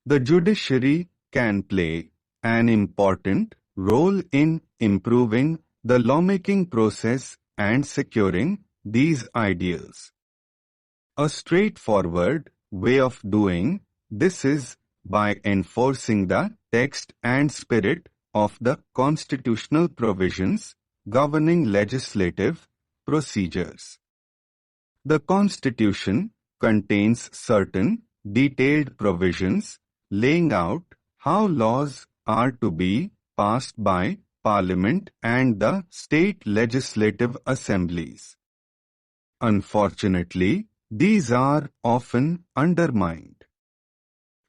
The judiciary can play an important role in improving the lawmaking process and securing these ideals. A straightforward way of doing this is by enforcing the text and spirit of the constitutional provisions governing legislative procedures. The Constitution contains certain detailed provisions laying out how laws are to be passed by Parliament and the State Legislative Assemblies. Unfortunately, these are often undermined.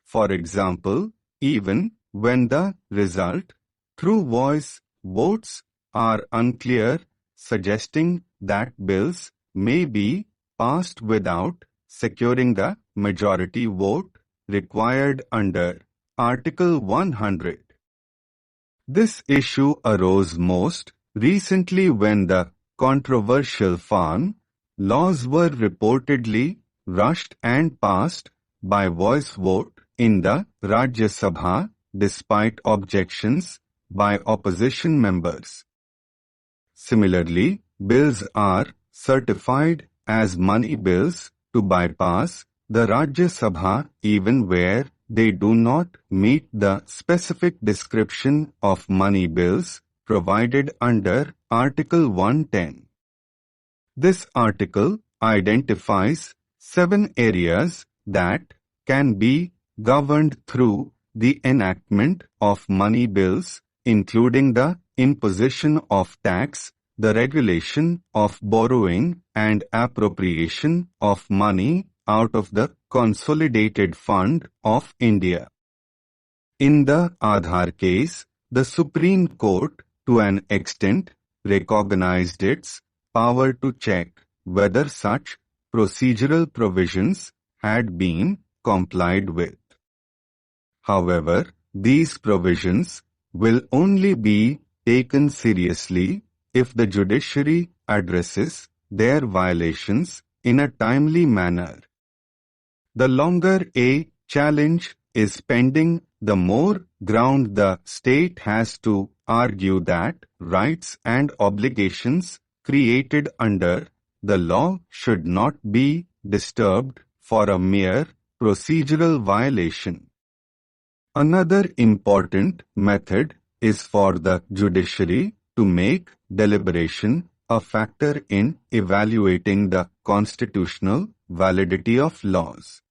For example, even when the result through voice votes are unclear, suggesting that bills may be passed without securing the majority vote required under Article 100. This issue arose most recently when the controversial farm laws were reportedly rushed and passed by voice vote in the Rajya Sabha despite objections by opposition members. Similarly, bills are certified as money bills to bypass the Rajya Sabha even where they do not meet the specific description of money bills provided under Article 110. This article identifies 7 areas that can be governed through the enactment of money bills, including the imposition of tax, the regulation of borrowing and appropriation of money out of the Consolidated Fund of India. In the Aadhaar case, the Supreme Court, to an extent, recognized its power to check whether such procedural provisions had been complied with. However, these provisions will only be taken seriously if the judiciary addresses their violations in a timely manner. The longer a challenge is pending, the more ground the state has to argue that rights and obligations created under the law should not be disturbed for a mere procedural violation. Another important method is for the judiciary to make deliberation a factor in evaluating the constitutional validity of laws.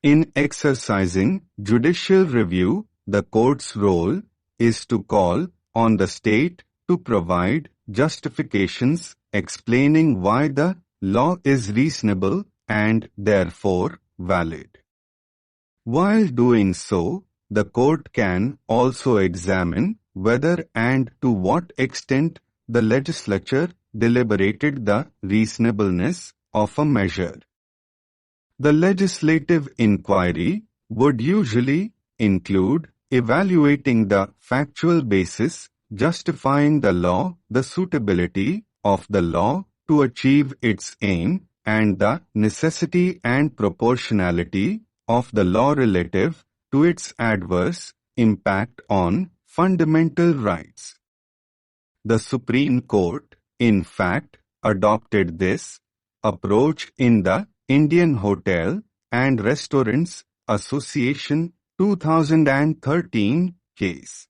In exercising judicial review, the court's role is to call on the state to provide justifications explaining why the law is reasonable and therefore valid. While doing so, the court can also examine whether and to what extent the legislature deliberated the reasonableness of a measure. The legislative inquiry would usually include evaluating the factual basis justifying the law, the suitability of the law to achieve its aim, and the necessity and proportionality of the law relative to its adverse impact on fundamental rights. The Supreme Court, in fact, adopted this approach in the Indian Hotel and Restaurants Association 2013 case.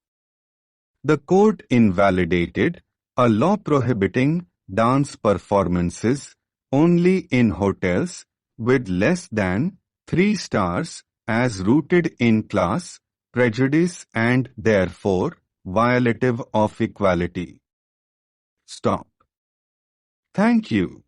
The court invalidated a law prohibiting dance performances only in hotels with less than 3 stars as rooted in class prejudice and therefore violative of equality. Stop. Thank you.